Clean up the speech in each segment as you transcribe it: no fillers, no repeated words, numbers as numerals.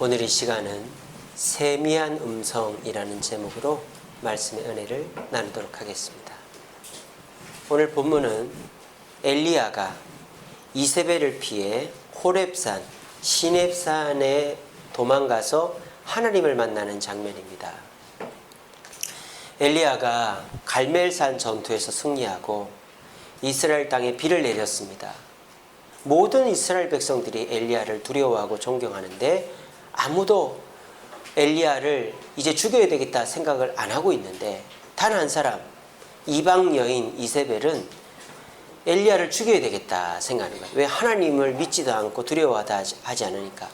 오늘 이 시간은 세미한 음성이라는 제목으로 말씀의 은혜를 나누도록 하겠습니다. 오늘 본문은 엘리야가 이세벨을 피해 호렙산, 시냅산에 도망가서 하나님을 만나는 장면입니다. 엘리야가 갈멜산 전투에서 승리하고 이스라엘 땅에 비를 내렸습니다. 모든 이스라엘 백성들이 엘리야를 두려워하고 존경하는데 아무도 엘리야를 이제 죽여야 되겠다 생각을 안 하고 있는데 단 한 사람, 이방 여인 이세벨은 엘리야를 죽여야 되겠다 생각하는 거예요. 왜? 하나님을 믿지도 않고 두려워하다 하지 않으니까.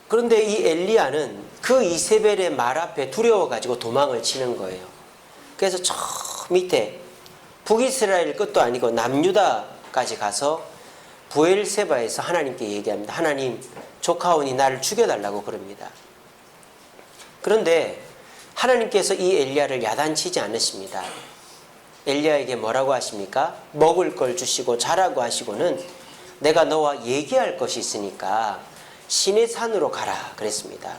그런데 이 엘리야는 그 이세벨의 말 앞에 두려워가지고 도망을 치는 거예요. 그래서 저 밑에 북이스라엘 끝도 아니고 남유다까지 가서 부엘세바에서 하나님께 얘기합니다. 하나님, 조카온이 나를 죽여달라고 그럽니다. 그런데 하나님께서 이 엘리야를 야단치지 않으십니다. 엘리야에게 뭐라고 하십니까? 먹을 걸 주시고 자라고 하시고는 내가 너와 얘기할 것이 있으니까 시내산으로 가라 그랬습니다.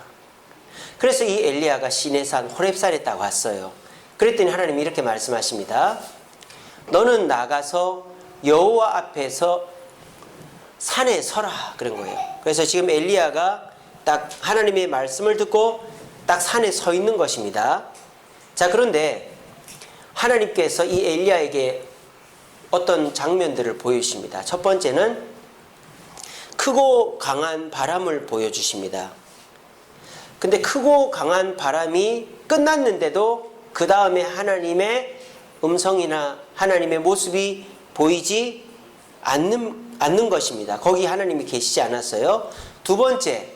그래서 이 엘리야가 시내산 호렙산에 딱 왔어요. 그랬더니 하나님이 이렇게 말씀하십니다. 너는 나가서 여호와 앞에서 산에 서라 그런 거예요. 그래서 지금 엘리야가 딱 하나님의 말씀을 듣고 딱 산에 서 있는 것입니다. 자, 그런데 하나님께서 이 엘리야에게 어떤 장면들을 보여주십니다. 첫 번째는 크고 강한 바람을 보여주십니다. 근데 크고 강한 바람이 끝났는데도 그 다음에 하나님의 음성이나 하나님의 모습이 보이지 않는 것입니다. 거기 하나님이 계시지 않았어요. 두 번째,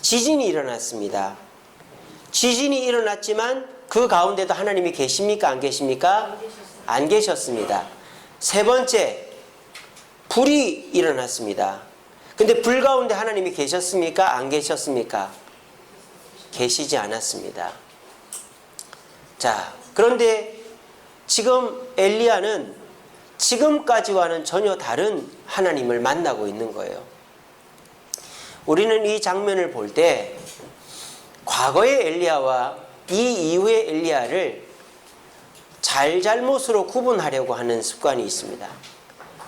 지진이 일어났습니다. 지진이 일어났지만 그 가운데도 하나님이 계십니까? 안 계십니까? 안 계셨습니다. 세 번째, 불이 일어났습니다. 근데 불 가운데 하나님이 계셨습니까? 안 계셨습니까? 계시지 않았습니다. 자, 그런데 지금 엘리야는 지금까지와는 전혀 다른 하나님을 만나고 있는 거예요. 우리는 이 장면을 볼 때 과거의 엘리야와 이 이후의 엘리야를 잘못으로 구분하려고 하는 습관이 있습니다.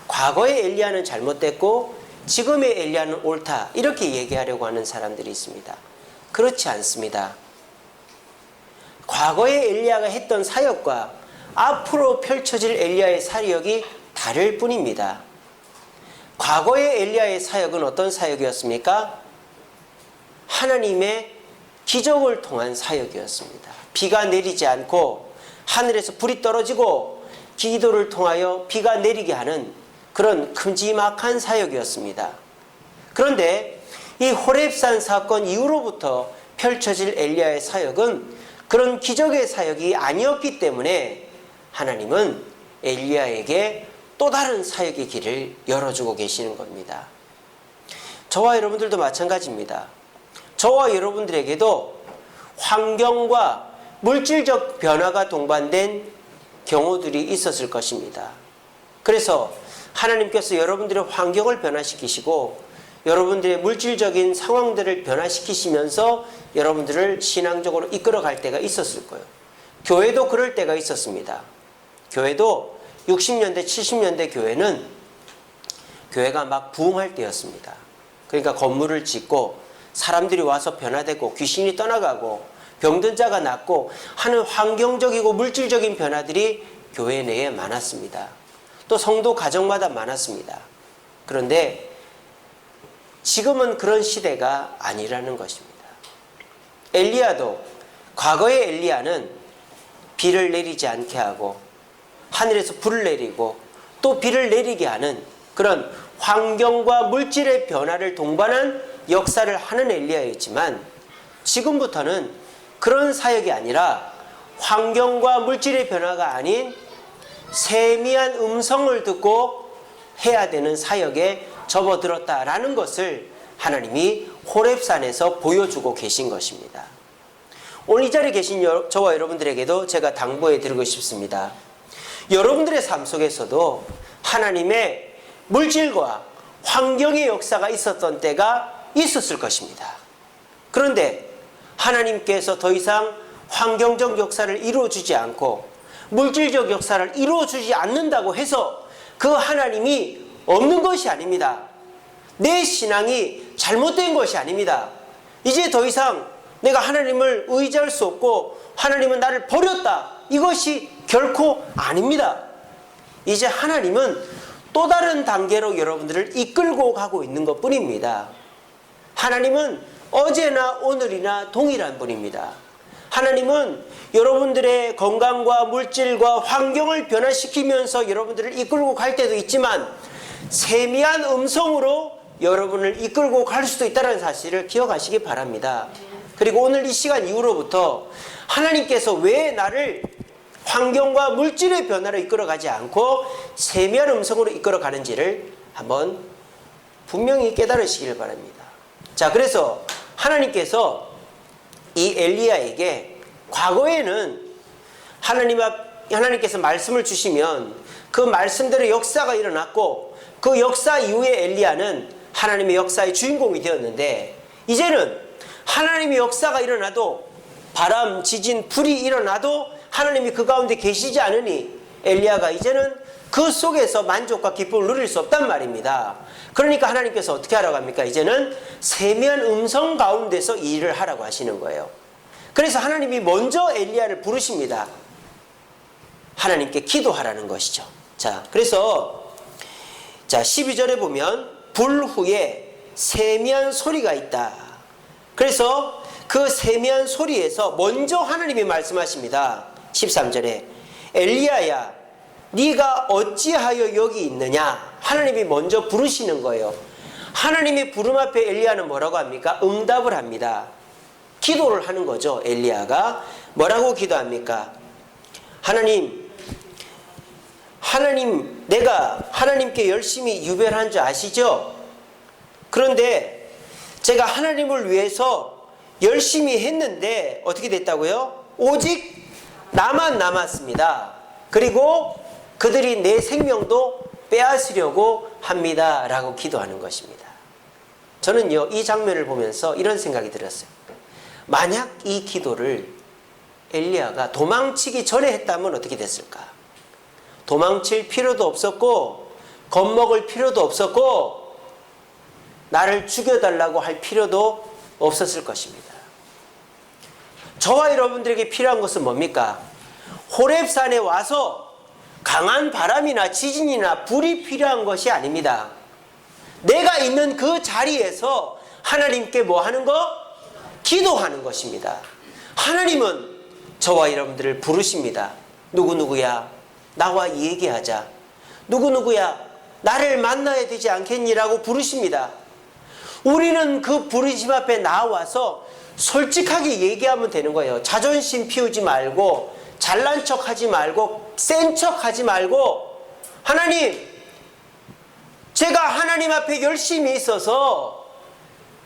과거의 엘리야는 잘못됐고 지금의 엘리야는 옳다 이렇게 얘기하려고 하는 사람들이 있습니다. 그렇지 않습니다. 과거의 엘리야가 했던 사역과 앞으로 펼쳐질 엘리야의 사역이 다를 뿐입니다. 과거의 엘리야의 사역은 어떤 사역이었습니까? 하나님의 기적을 통한 사역이었습니다. 비가 내리지 않고 하늘에서 불이 떨어지고 기도를 통하여 비가 내리게 하는 그런 큼지막한 사역이었습니다. 그런데 이 호렙산 사건 이후로부터 펼쳐질 엘리야의 사역은 그런 기적의 사역이 아니었기 때문에 하나님은 엘리야에게 또 다른 사역의 길을 열어주고 계시는 겁니다. 저와 여러분들도 마찬가지입니다. 저와 여러분들에게도 환경과 물질적 변화가 동반된 경우들이 있었을 것입니다. 그래서 하나님께서 여러분들의 환경을 변화시키시고 여러분들의 물질적인 상황들을 변화시키시면서 여러분들을 신앙적으로 이끌어갈 때가 있었을 거예요. 교회도 그럴 때가 있었습니다. 교회도 60년대, 70년대 교회는 교회가 막 부흥할 때였습니다. 그러니까 건물을 짓고 사람들이 와서 변화되고 귀신이 떠나가고 병든 자가 낫고 하는 환경적이고 물질적인 변화들이 교회 내에 많았습니다. 또 성도 가정마다 많았습니다. 그런데 지금은 그런 시대가 아니라는 것입니다. 엘리야도 과거의 엘리야는 비를 내리지 않게 하고 하늘에서 불을 내리고 또 비를 내리게 하는 그런 환경과 물질의 변화를 동반한 역사를 하는 엘리야였지만 지금부터는 그런 사역이 아니라 환경과 물질의 변화가 아닌 세미한 음성을 듣고 해야 되는 사역에 접어들었다라는 것을 하나님이 호렙산에서 보여주고 계신 것입니다. 오늘 이 자리에 계신 저와 여러분들에게도 제가 당부해 드리고 싶습니다. 여러분들의 삶 속에서도 하나님의 물질과 환경의 역사가 있었던 때가 있었을 것입니다. 그런데 하나님께서 더 이상 환경적 역사를 이루어주지 않고 물질적 역사를 이루어주지 않는다고 해서 그 하나님이 없는 것이 아닙니다. 내 신앙이 잘못된 것이 아닙니다. 이제 더 이상 내가 하나님을 의지할 수 없고 하나님은 나를 버렸다, 이것이 결코 아닙니다. 이제 하나님은 또 다른 단계로 여러분들을 이끌고 가고 있는 것 뿐입니다. 하나님은 어제나 오늘이나 동일한 분입니다. 하나님은 여러분들의 건강과 물질과 환경을 변화시키면서 여러분들을 이끌고 갈 때도 있지만 세미한 음성으로 여러분을 이끌고 갈 수도 있다는 사실을 기억하시기 바랍니다. 그리고 오늘 이 시간 이후로부터 하나님께서 왜 나를 환경과 물질의 변화로 이끌어가지 않고 세미한 음성으로 이끌어가는지를 한번 분명히 깨달으시길 바랍니다. 자, 그래서 하나님께서 이 엘리야에게 과거에는 하나님께서 말씀을 주시면 그 말씀대로 역사가 일어났고 그 역사 이후에 엘리야는 하나님의 역사의 주인공이 되었는데, 이제는 하나님의 역사가 일어나도 바람, 지진, 불이 일어나도 하나님이 그 가운데 계시지 않으니 엘리야가 이제는 그 속에서 만족과 기쁨을 누릴 수 없단 말입니다. 그러니까 하나님께서 어떻게 하라고 합니까? 이제는 세미한 음성 가운데서 일을 하라고 하시는 거예요. 그래서 하나님이 먼저 엘리야를 부르십니다. 하나님께 기도하라는 것이죠. 자, 그래서 12절에 보면 불 후에 세미한 소리가 있다. 그래서 그 세미한 소리에서 먼저 하나님이 말씀하십니다. 13절에 엘리야야, 네가 어찌하여 여기 있느냐? 하나님이 먼저 부르시는 거예요. 하나님의 부름 앞에 엘리야는 뭐라고 합니까? 응답을 합니다. 기도를 하는 거죠. 엘리야가 뭐라고 기도합니까? 하나님, 내가 하나님께 열심히 유별한 줄 아시죠? 그런데 제가 하나님을 위해서 열심히 했는데 어떻게 됐다고요? 오직 나만 남았습니다. 그리고 그들이 내 생명도 빼앗으려고 합니다. 라고 기도하는 것입니다. 저는요, 이 장면을 보면서 이런 생각이 들었어요. 만약 이 기도를 엘리야가 도망치기 전에 했다면 어떻게 됐을까? 도망칠 필요도 없었고 겁먹을 필요도 없었고 나를 죽여달라고 할 필요도 없었을 것입니다. 저와 여러분들에게 필요한 것은 뭡니까? 호렙산에 와서 강한 바람이나 지진이나 불이 필요한 것이 아닙니다. 내가 있는 그 자리에서 하나님께 뭐 하는 거? 기도하는 것입니다. 하나님은 저와 여러분들을 부르십니다. 누구누구야, 나와 얘기하자. 누구누구야, 나를 만나야 되지 않겠니라고 부르십니다. 우리는 그 부르심 앞에 나와서 솔직하게 얘기하면 되는 거예요. 자존심 피우지 말고, 잘난 척 하지 말고, 센 척 하지 말고, 하나님, 제가 하나님 앞에 열심히 있어서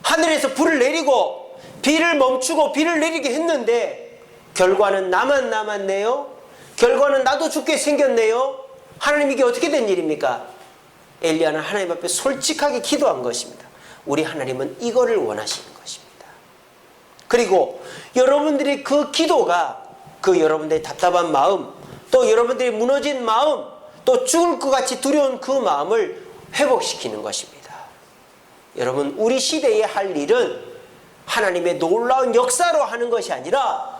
하늘에서 불을 내리고 비를 멈추고 비를 내리게 했는데 결과는 나만 남았네요. 결과는 나도 죽게 생겼네요. 하나님, 이게 어떻게 된 일입니까? 엘리야는 하나님 앞에 솔직하게 기도한 것입니다. 우리 하나님은 이거를 원하시는 것입니다. 그리고 여러분들이 그 기도가 그 여러분들의 답답한 마음, 또 여러분들이 무너진 마음, 또 죽을 것 같이 두려운 그 마음을 회복시키는 것입니다. 여러분, 우리 시대에 할 일은 하나님의 놀라운 역사로 하는 것이 아니라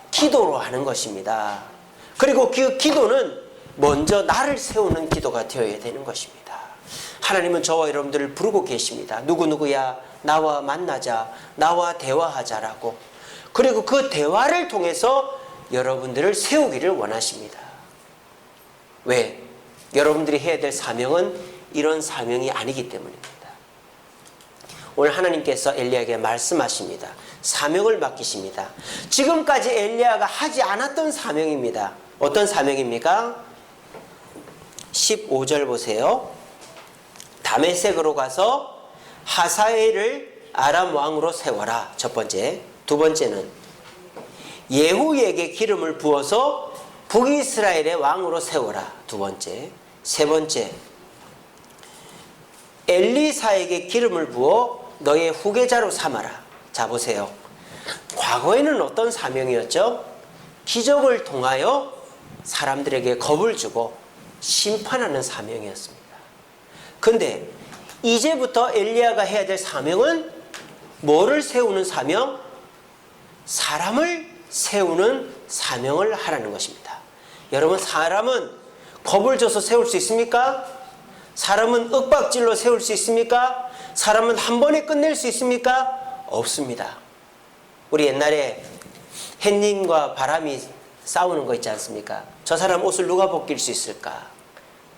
기도로 하는 것입니다. 그리고 그 기도는 먼저 나를 세우는 기도가 되어야 되는 것입니다. 하나님은 저와 여러분들을 부르고 계십니다. 누구누구야, 나와 만나자, 나와 대화하자라고. 그리고 그 대화를 통해서 여러분들을 세우기를 원하십니다. 왜? 여러분들이 해야 될 사명은 이런 사명이 아니기 때문입니다. 오늘 하나님께서 엘리야에게 말씀하십니다. 사명을 맡기십니다. 지금까지 엘리야가 하지 않았던 사명입니다. 어떤 사명입니까? 15절 보세요. 다메섹으로 가서 하사엘을 아람 왕으로 세워라. 첫 번째. 두 번째는 예후에게 기름을 부어서 북이스라엘의 왕으로 세워라. 두 번째. 세 번째, 엘리사에게 기름을 부어 너의 후계자로 삼아라. 자, 보세요. 과거에는 어떤 사명이었죠? 기적을 통하여 사람들에게 겁을 주고 심판하는 사명이었습니다. 근데 이제부터 엘리야가 해야 될 사명은 뭐를 세우는 사명? 사람을 세우는 사명을 하라는 것입니다. 여러분, 사람은 겁을 줘서 세울 수 있습니까? 사람은 윽박질로 세울 수 있습니까? 사람은 한 번에 끝낼 수 있습니까? 없습니다. 우리 옛날에 햇님과 바람이 싸우는 거 있지 않습니까? 저 사람 옷을 누가 벗길 수 있을까?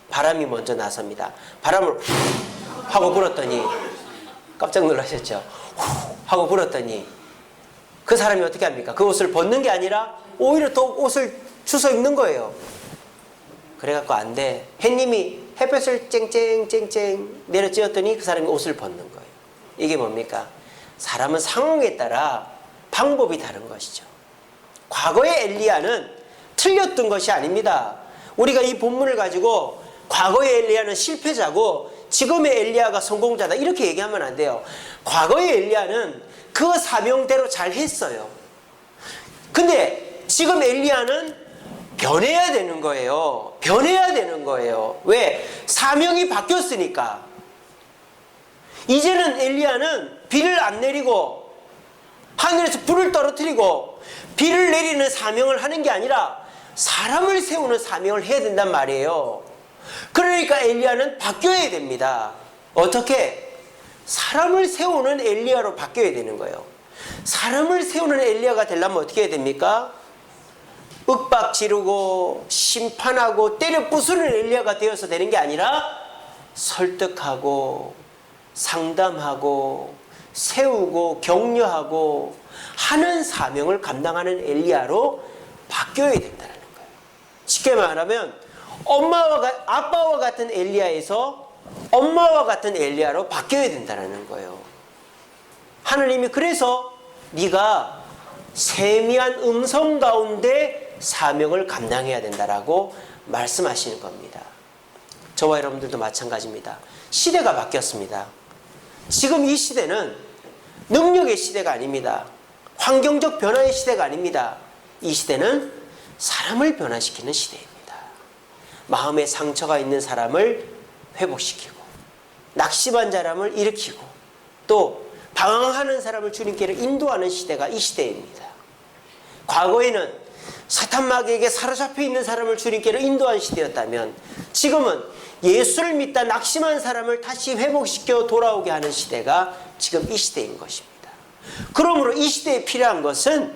바람이 먼저 나섭니다. 바람을 하고 불었더니, 깜짝 놀라셨죠? 하고 불었더니 그 사람이 어떻게 합니까? 그 옷을 벗는 게 아니라 오히려 더 옷을 주워 입는 거예요. 그래갖고 안 돼. 햇님이 햇볕을 쨍쨍쨍쨍 내려쬐었더니 그 사람이 옷을 벗는 거예요. 이게 뭡니까? 사람은 상황에 따라 방법이 다른 것이죠. 과거의 엘리야는 틀렸던 것이 아닙니다. 우리가 이 본문을 가지고 과거의 엘리야는 실패자고 지금의 엘리야가 성공자다 이렇게 얘기하면 안 돼요. 과거의 엘리야는 그 사명대로 잘 했어요. 근데 지금 엘리야는 변해야 되는 거예요. 변해야 되는 거예요. 왜? 사명이 바뀌었으니까. 이제는 엘리야는 비를 안 내리고 하늘에서 불을 떨어뜨리고 비를 내리는 사명을 하는 게 아니라 사람을 세우는 사명을 해야 된단 말이에요. 그러니까 엘리야는 바뀌어야 됩니다. 어떻게? 사람을 세우는 엘리야로 바뀌어야 되는 거예요. 사람을 세우는 엘리야가 되려면 어떻게 해야 됩니까? 윽박 지르고 심판하고 때려 부수는 엘리야가 되어서 되는 게 아니라 설득하고 상담하고 세우고 격려하고 하는 사명을 감당하는 엘리야로 바뀌어야 된다는 거예요. 쉽게 말하면 아빠와 같은 엘리야에서 엄마와 같은 엘리야로 바뀌어야 된다는 거예요. 하나님이 그래서 네가 세미한 음성 가운데 사명을 감당해야 된다라고 말씀하시는 겁니다. 저와 여러분들도 마찬가지입니다. 시대가 바뀌었습니다. 지금 이 시대는 능력의 시대가 아닙니다. 환경적 변화의 시대가 아닙니다. 이 시대는 사람을 변화시키는 시대입니다. 마음에 상처가 있는 사람을 회복시키고 낙심한 사람을 일으키고 또 방황하는 사람을 주님께로 인도하는 시대가 이 시대입니다. 과거에는 사탄 마귀에게 사로잡혀 있는 사람을 주님께로 인도한 시대였다면 지금은 예수를 믿다 낙심한 사람을 다시 회복시켜 돌아오게 하는 시대가 지금 이 시대인 것입니다. 그러므로 이 시대에 필요한 것은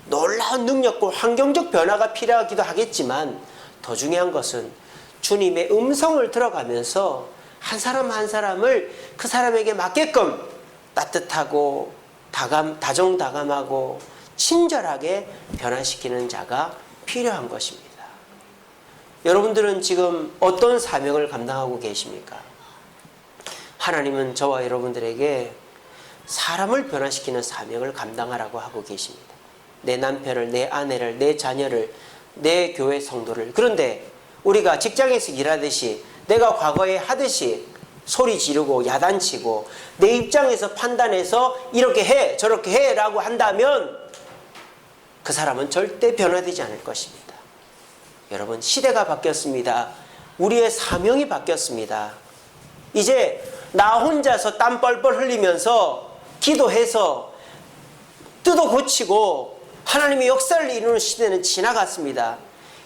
놀라운 능력과 환경적 변화가 필요하기도 하겠지만 더 중요한 것은 주님의 음성을 들어가면서 한 사람 한 사람을 그 사람에게 맞게끔 따뜻하고 다정다감하고 친절하게 변화시키는 자가 필요한 것입니다. 여러분들은 지금 어떤 사명을 감당하고 계십니까? 하나님은 저와 여러분들에게 사람을 변화시키는 사명을 감당하라고 하고 계십니다. 내 남편을, 내 아내를, 내 자녀를, 내 교회 성도를. 그런데 우리가 직장에서 일하듯이 내가 과거에 하듯이 소리 지르고 야단치고 내 입장에서 판단해서 이렇게 해 저렇게 해 라고 한다면 그 사람은 절대 변화되지 않을 것입니다. 여러분, 시대가 바뀌었습니다. 우리의 사명이 바뀌었습니다. 이제 나 혼자서 땀 뻘뻘 흘리면서 기도해서 뜯어 고치고 하나님의 역사를 이루는 시대는 지나갔습니다.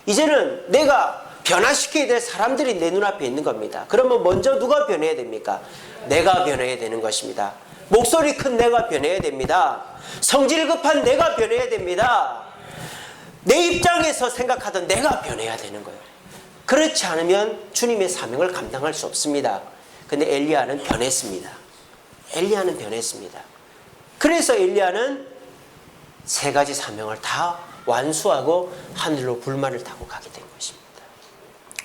이제는 내가 변화시켜야 될 사람들이 내 눈앞에 있는 겁니다. 그러면 먼저 누가 변해야 됩니까? 내가 변해야 되는 것입니다. 목소리 큰 내가 변해야 됩니다. 성질 급한 내가 변해야 됩니다. 내 입장에서 생각하던 내가 변해야 되는 거예요. 그렇지 않으면 주님의 사명을 감당할 수 없습니다. 근데 엘리야는 변했습니다. 엘리야는 변했습니다. 그래서 엘리야는 세 가지 사명을 다 완수하고 하늘로 불만을 타고 가게 된 것입니다.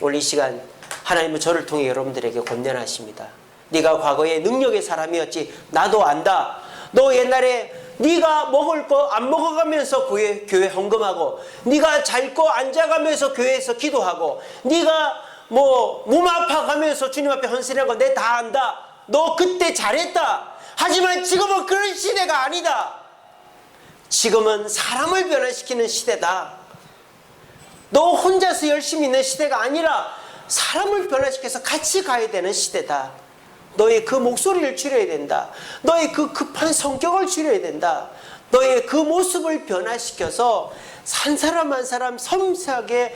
오늘 이 시간 하나님은 저를 통해 여러분들에게 권면하십니다. 네가 과거에 능력의 사람이었지 나도 안다. 너 옛날에 네가 먹을 거 안 먹어가면서 교회 헌금하고 네가 잘 거 안 자가면서 교회에서 기도하고 네가 몸 아파가면서 주님 앞에 헌신한 거 내 다 안다. 너 그때 잘했다. 하지만 지금은 그런 시대가 아니다. 지금은 사람을 변화시키는 시대다. 너 혼자서 열심히 있는 시대가 아니라 사람을 변화시켜서 같이 가야 되는 시대다. 너의 그 목소리를 줄여야 된다. 너의 그 급한 성격을 줄여야 된다. 너의 그 모습을 변화시켜서 한 사람 한 사람 섬세하게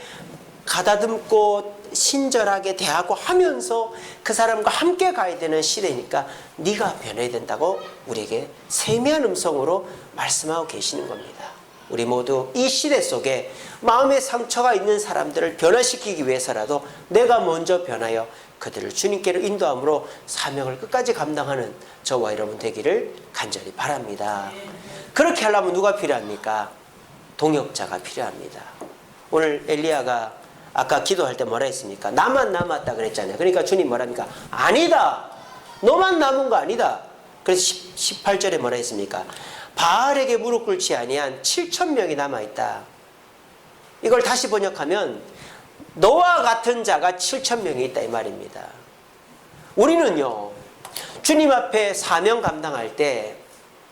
가다듬고 친절하게 대하고 하면서 그 사람과 함께 가야 되는 시대니까 네가 변해야 된다고 우리에게 세미한 음성으로 말씀하고 계시는 겁니다. 우리 모두 이 시대 속에 마음의 상처가 있는 사람들을 변화시키기 위해서라도 내가 먼저 변하여 그들을 주님께로 인도함으로 사명을 끝까지 감당하는 저와 여러분 되기를 간절히 바랍니다. 그렇게 하려면 누가 필요합니까? 동역자가 필요합니다. 오늘 엘리야가 아까 기도할 때 뭐라 했습니까? 나만 남았다 그랬잖아요. 그러니까 주님 뭐랍니까? 아니다. 너만 남은 거 아니다. 그래서 18절에 뭐라 했습니까? 바알에게 무릎 꿇지 아니한 7,000명이 남아있다. 이걸 다시 번역하면 너와 같은 자가 7,000명이 있다 이 말입니다. 우리는요 주님 앞에 사명 감당할 때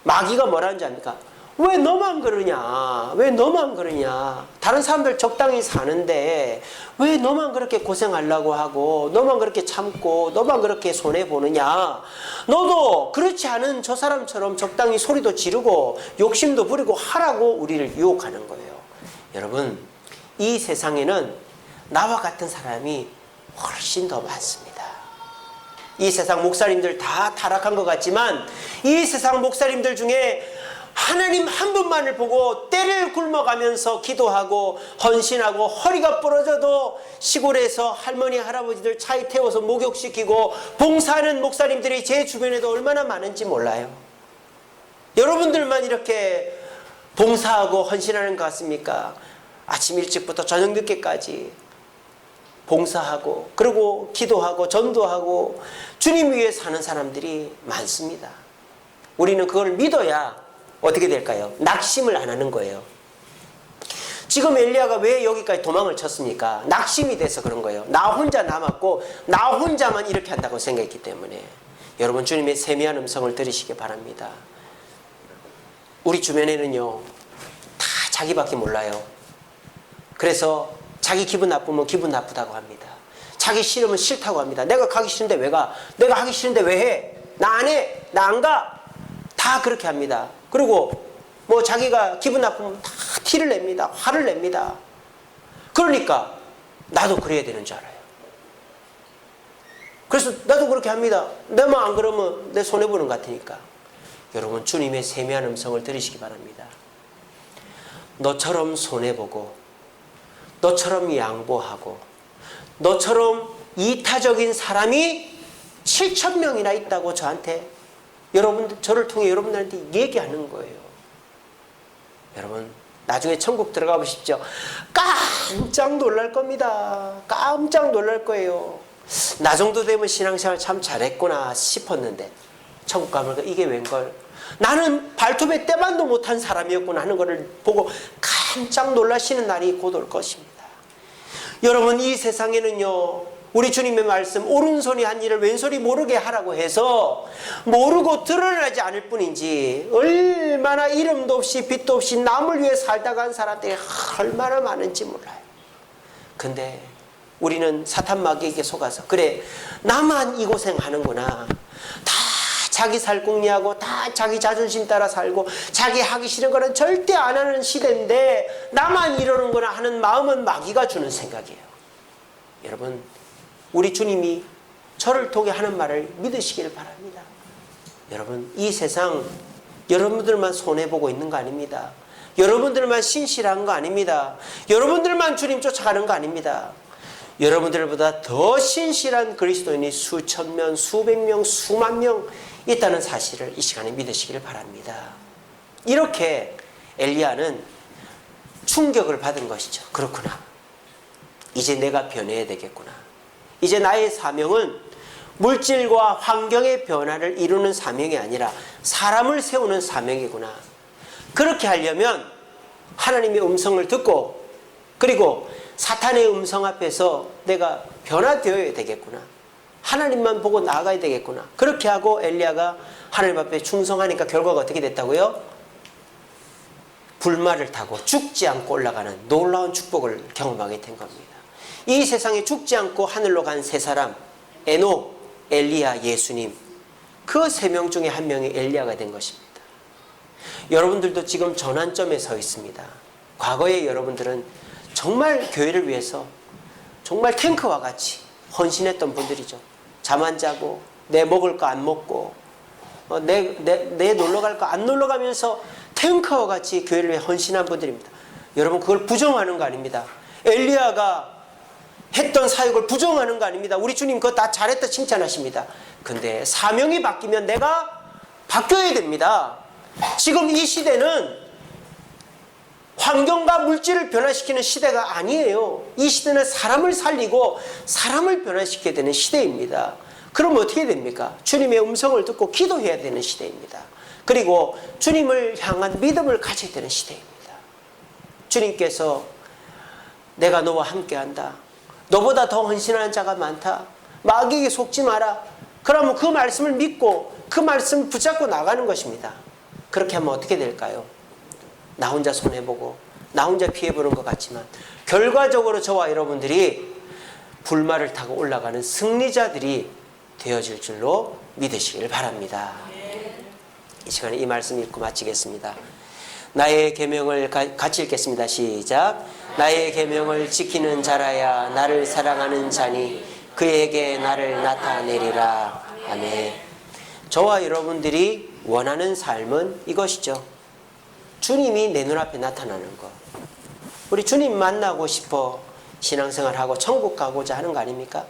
마귀가 뭐라는 줄 압니까? 왜 너만 그러냐? 왜 너만 그러냐? 다른 사람들 적당히 사는데 왜 너만 그렇게 고생하려고 하고 너만 그렇게 참고 너만 그렇게 손해보느냐? 너도 그렇지 않은 저 사람처럼 적당히 소리도 지르고 욕심도 부리고 하라고 우리를 유혹하는 거예요. 여러분 이 세상에는 나와 같은 사람이 훨씬 더 많습니다. 이 세상 목사님들 다 타락한 것 같지만 이 세상 목사님들 중에 하나님 한 분만을 보고 때를 굶어가면서 기도하고 헌신하고 허리가 부러져도 시골에서 할머니 할아버지들 차에 태워서 목욕시키고 봉사하는 목사님들이 제 주변에도 얼마나 많은지 몰라요. 여러분들만 이렇게 봉사하고 헌신하는 것 같습니까? 아침 일찍부터 저녁 늦게까지 봉사하고 그리고 기도하고 전도하고 주님 위해 사는 사람들이 많습니다. 우리는 그걸 믿어야 어떻게 될까요? 낙심을 안 하는 거예요. 지금 엘리야가 왜 여기까지 도망을 쳤습니까? 낙심이 돼서 그런 거예요. 나 혼자 남았고 나 혼자만 이렇게 한다고 생각했기 때문에. 여러분 주님의 세미한 음성을 들으시기 바랍니다. 우리 주변에는요 다 자기밖에 몰라요. 그래서 자기 기분 나쁘면 기분 나쁘다고 합니다. 자기 싫으면 싫다고 합니다. 내가 가기 싫은데 왜 가? 내가 하기 싫은데 왜 해? 나 안 해? 나 안 가? 다 그렇게 합니다. 그리고 뭐 자기가 기분 나쁘면 다 티를 냅니다. 화를 냅니다. 그러니까 나도 그래야 되는 줄 알아요. 그래서 나도 그렇게 합니다. 내만 안 그러면 내 손해보는 것 같으니까. 여러분 주님의 세미한 음성을 들으시기 바랍니다. 너처럼 손해보고 너처럼 양보하고 너처럼 이타적인 사람이 7,000명이나 있다고 저한테 여러분들 저를 통해 여러분들한테 얘기하는 거예요. 여러분 나중에 천국 들어가 보십시오. 깜짝 놀랄 겁니다. 깜짝 놀랄 거예요. 나 정도 되면 신앙생활 참 잘했구나 싶었는데 천국 가면 이게 웬걸? 나는 발톱에 때만도 못한 사람이었구나 하는 것을 보고 깜짝 놀라시는 날이 곧 올 것입니다. 여러분 이 세상에는요 우리 주님의 말씀 오른손이 한 일을 왼손이 모르게 하라고 해서 모르고 드러나지 않을 뿐인지 얼마나 이름도 없이 빛도 없이 남을 위해 살다가 한 사람들이 얼마나 많은지 몰라요. 근데 우리는 사탄 마귀에게 속아서 그래 나만 이 고생하는구나. 다 자기 살궁리하고 다 자기 자존심 따라 살고 자기 하기 싫은 거는 절대 안 하는 시대인데 나만 이러는구나 하는 마음은 마귀가 주는 생각이에요. 여러분 우리 주님이 저를 통해 하는 말을 믿으시길 바랍니다. 여러분 이 세상 여러분들만 손해보고 있는 거 아닙니다. 여러분들만 신실한 거 아닙니다. 여러분들만 주님 쫓아가는 거 아닙니다. 여러분들보다 더 신실한 그리스도인이 수천 명, 수백 명, 수만 명 있다는 사실을 이 시간에 믿으시길 바랍니다. 이렇게 엘리야는 충격을 받은 것이죠. 그렇구나. 이제 내가 변해야 되겠구나. 이제 나의 사명은 물질과 환경의 변화를 이루는 사명이 아니라 사람을 세우는 사명이구나. 그렇게 하려면 하나님의 음성을 듣고 그리고 사탄의 음성 앞에서 내가 변화되어야 되겠구나. 하나님만 보고 나아가야 되겠구나. 그렇게 하고 엘리야가 하나님 앞에 충성하니까 결과가 어떻게 됐다고요? 불말을 타고 죽지 않고 올라가는 놀라운 축복을 경험하게 된 겁니다. 이 세상에 죽지 않고 하늘로 간 세 사람, 에녹, 엘리야, 예수님, 그 세 명 중에 한 명이 엘리야가 된 것입니다. 여러분들도 지금 전환점에 서 있습니다. 과거에 여러분들은 정말 교회를 위해서 정말 탱크와 같이 헌신했던 분들이죠. 잠 안 자고 내 먹을 거 안 먹고 내 놀러 갈 거 안 놀러 가면서 탱크와 같이 교회를 위해 헌신한 분들입니다. 여러분 그걸 부정하는 거 아닙니다. 엘리야가 했던 사역을 부정하는 거 아닙니다. 우리 주님 그거 다 잘했다 칭찬하십니다. 근데 사명이 바뀌면 내가 바뀌어야 됩니다. 지금 이 시대는 환경과 물질을 변화시키는 시대가 아니에요. 이 시대는 사람을 살리고 사람을 변화시켜야 되는 시대입니다. 그럼 어떻게 됩니까? 주님의 음성을 듣고 기도해야 되는 시대입니다. 그리고 주님을 향한 믿음을 가져야 되는 시대입니다. 주님께서 내가 너와 함께한다. 너보다 더 헌신하는 자가 많다. 마귀에게 속지 마라. 그러면 그 말씀을 믿고 그 말씀을 붙잡고 나가는 것입니다. 그렇게 하면 어떻게 될까요? 나 혼자 손해보고 나 혼자 피해보는 것 같지만 결과적으로 저와 여러분들이 불말을 타고 올라가는 승리자들이 되어질 줄로 믿으시길 바랍니다. 이 시간에 이 말씀 읽고 마치겠습니다. 나의 계명을 같이 읽겠습니다. 시작. 나의 계명을 지키는 자라야 나를 사랑하는 자니 그에게 나를 나타내리라. 아멘. 저와 여러분들이 원하는 삶은 이것이죠. 주님이 내 눈앞에 나타나는 것. 우리 주님 만나고 싶어 신앙생활하고 천국 가고자 하는 거 아닙니까?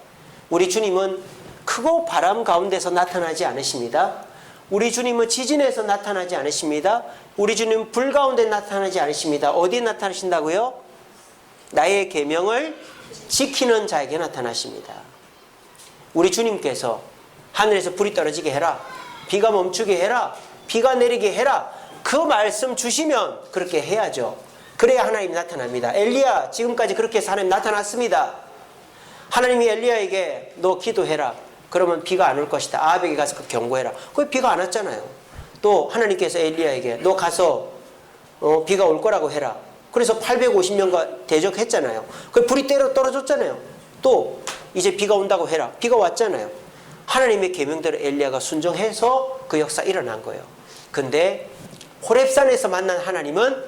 우리 주님은 크고 바람 가운데서 나타나지 않으십니다. 우리 주님은 지진에서 나타나지 않으십니다. 우리 주님은 불 가운데 나타나지 않으십니다. 어디에 나타나신다고요? 나의 계명을 지키는 자에게 나타나십니다. 우리 주님께서 하늘에서 불이 떨어지게 해라, 비가 멈추게 해라, 비가 내리게 해라, 그 말씀 주시면 그렇게 해야죠. 그래야 하나님이 나타납니다. 엘리야 지금까지 그렇게 해서 하나님 나타났습니다. 하나님이 엘리야에게 너 기도해라. 그러면 비가 안 올 것이다. 아합에게 가서 그 경고해라. 그 비가 안 왔잖아요. 또 하나님께서 엘리야에게 너 가서 비가 올 거라고 해라. 그래서 850년간 대적했잖아요. 그 불이 떨어졌잖아요. 또 이제 비가 온다고 해라. 비가 왔잖아요. 하나님의 계명대로 엘리야가 순종해서 그 역사 일어난 거예요. 근데 호렙산에서 만난 하나님은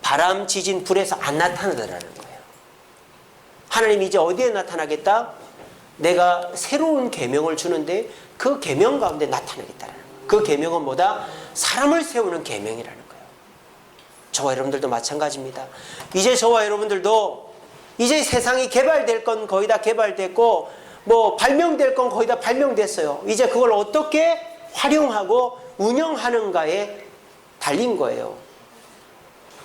바람, 지진, 불에서 안 나타나더라는 거예요. 하나님이 이제 어디에 나타나겠다? 내가 새로운 계명을 주는데 그 계명 가운데 나타나겠다는 거예요. 그 계명은 뭐다? 사람을 세우는 계명이라는 거예요. 저와 여러분들도 마찬가지입니다. 이제 저와 여러분들도 이제 세상이 개발될 건 거의 다 개발됐고 발명될 건 거의 다 발명됐어요. 이제 그걸 어떻게 활용하고 운영하는가에 달린 거예요.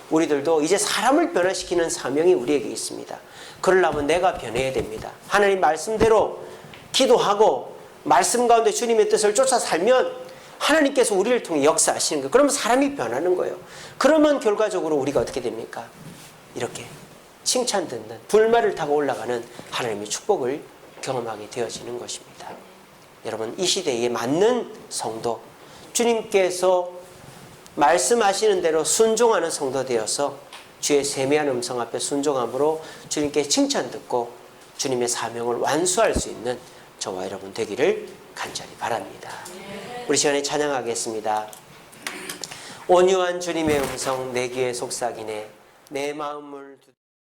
우리들도 이제 사람을 변화시키는 사명이 우리에게 있습니다. 그러려면 내가 변해야 됩니다. 하나님 말씀대로 기도하고 말씀 가운데 주님의 뜻을 쫓아 살면 하나님께서 우리를 통해 역사하시는 거예요. 그러면 사람이 변하는 거예요. 그러면 결과적으로 우리가 어떻게 됩니까? 이렇게 칭찬 듣는 불말을 타고 올라가는 하나님의 축복을 경험하게 되어지는 것입니다. 여러분 이 시대에 맞는 성도, 주님께서 말씀하시는 대로 순종하는 성도 되어서 주의 세미한 음성 앞에 순종함으로 주님께 칭찬 듣고 주님의 사명을 완수할 수 있는 저와 여러분 되기를 간절히 바랍니다. 우리 시간에 찬양하겠습니다. 온유한 주님의 음성 내 귀에 속삭이네 내 마음을